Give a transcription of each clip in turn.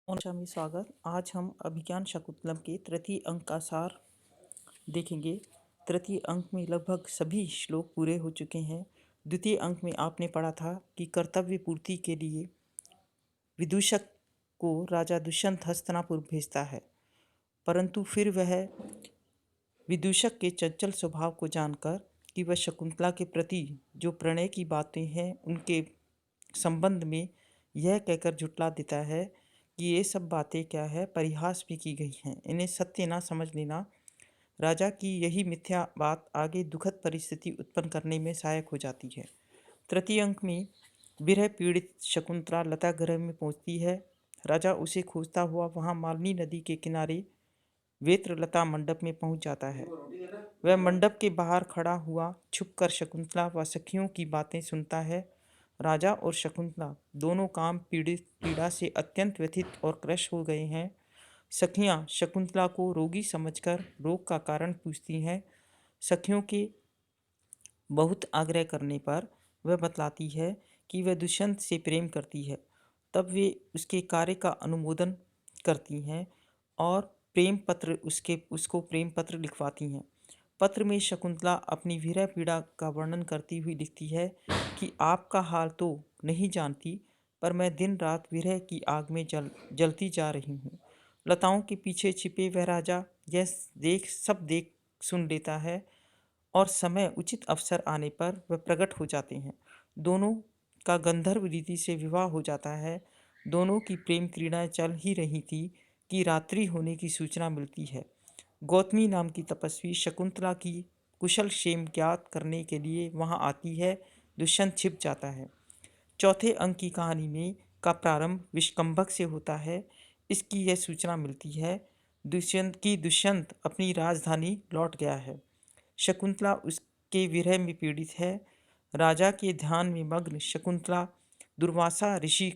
ओरछा में स्वागत। आज हम अभिज्ञान शाकुंतलम के तृतीय अंक का सार देखेंगे। तृतीय अंक में लगभग सभी श्लोक पूरे हो चुके हैं। द्वितीय अंक में आपने पढ़ा था कि कर्तव्य पूर्ति के लिए विदूषक को राजा दुष्यंत हस्तिनापुर भेजता है, परंतु फिर वह विदूषक के चंचल स्वभाव को जानकर कि वह शकुंतला के प्रति जो प्रणय की बातें हैं उनके संबंध में यह कहकर झुठला देता है कि ये सब बातें क्या है, परिहास भी की गई हैं, इन्हें सत्य ना समझ लेना। राजा की यही मिथ्या बात आगे दुखद परिस्थिति उत्पन्न करने में सहायक हो जाती है। तृतीय अंक में विरह पीड़ित शकुंतला लता गृह में पहुंचती है। राजा उसे खोजता हुआ वहां मालिनी नदी के किनारे वेत्रलता मंडप में पहुंच जाता है। वह मंडप के बाहर खड़ा हुआ छुपकर शकुंतला व सखियों की बातें सुनता है। राजा और शकुंतला दोनों काम पीड़ा से अत्यंत व्यथित और क्रश हो गए हैं। सखियां शकुंतला को रोगी समझकर रोग का कारण पूछती हैं। सखियों के बहुत आग्रह करने पर वह बतलाती है कि वह दुष्यंत से प्रेम करती है। तब वे उसके कार्य का अनुमोदन करती हैं और उसको प्रेम पत्र लिखवाती हैं। पत्र में शकुंतला अपनी विरह पीड़ा का वर्णन करती हुई लिखती है कि आपका हाल तो नहीं जानती, पर मैं दिन रात विरह की आग में जलती जा रही हूँ। लताओं के पीछे छिपे वह राजा यह देख सुन लेता है और समय उचित अवसर आने पर वह प्रकट हो जाते हैं। दोनों का गंधर्व रीति से विवाह हो जाता है। दोनों की प्रेम क्रीड़ाएं चल ही रही थी कि रात्रि होने की सूचना मिलती है। गौतमी नाम की तपस्वी शकुंतला की कुशल क्षेम ज्ञात करने के लिए वहां आती है। दुष्यंत छिप जाता है। चौथे अंक की कहानी में का प्रारंभ विष्कंभक से होता है। इसकी यह सूचना मिलती है दुष्यंत अपनी राजधानी लौट गया है। शकुंतला उसके विरह में पीड़ित है। राजा के ध्यान में मग्न शकुंतला दुर्वासा ऋषि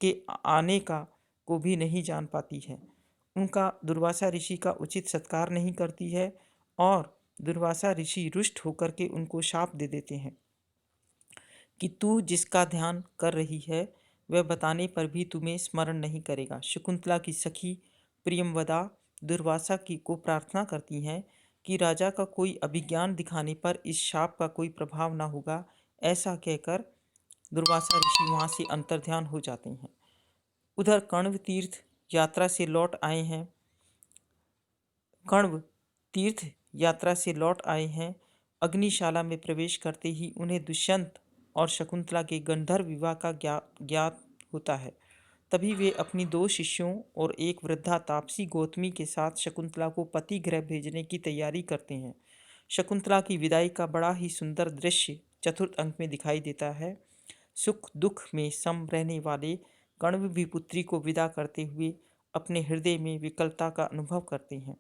के आने का को भी नहीं जान पाती है। उनका दुर्वासा ऋषि का उचित सत्कार नहीं करती है और दुर्वासा ऋषि रुष्ट होकर के उनको शाप दे देते हैं कि तू जिसका ध्यान कर रही है वह बताने पर भी तुम्हें स्मरण नहीं करेगा। शकुंतला की सखी प्रियमवदा दुर्वासा की को प्रार्थना करती हैं कि राजा का कोई अभिज्ञान दिखाने पर इस शाप का कोई प्रभाव न होगा। ऐसा कहकर दुर्वासा ऋषि वहाँ से अंतर्ध्यान हो जाते हैं। उधर कण्व तीर्थ यात्रा से लौट आए हैं। अग्निशाला में प्रवेश करते ही उन्हें दुष्यंत और शकुंतला के गंधर्व विवाह का ज्ञात होता है। तभी वे अपनी दो शिष्यों और एक वृद्धा तापसी गौतमी के साथ शकुंतला को पति गृह भेजने की तैयारी करते हैं। शकुंतला की विदाई का बड़ा ही सुंदर दृश्य चतुर्थ अंक में दिखाई देता है। सुख दुख में सम रहने वाले कण्व भी पुत्री को विदा करते हुए अपने हृदय में विकलता का अनुभव करते हैं।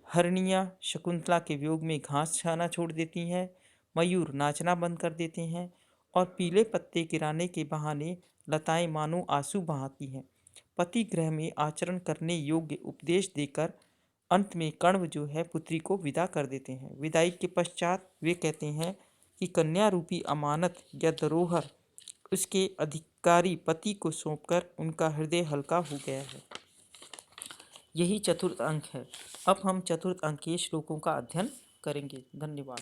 हरनिया शकुंतला के वियोग में घास खाना छोड़ देती हैं। मयूर नाचना बंद कर देते हैं और पीले पत्ते गिराने के बहाने लताएं मानो आंसू बहाती हैं। पति गृह में आचरण करने योग्य उपदेश देकर अंत में कण्व जो है पुत्री को विदा कर देते हैं। विदाई के पश्चात वे कहते हैं कि कन्या रूपी अमानत या धरोहर उसके अधिकारी पति को सौंपकर उनका हृदय हल्का हो गया है। यही चतुर्थ अंक है। अब हम चतुर्थ अंक के श्लोकों का अध्ययन करेंगे। धन्यवाद।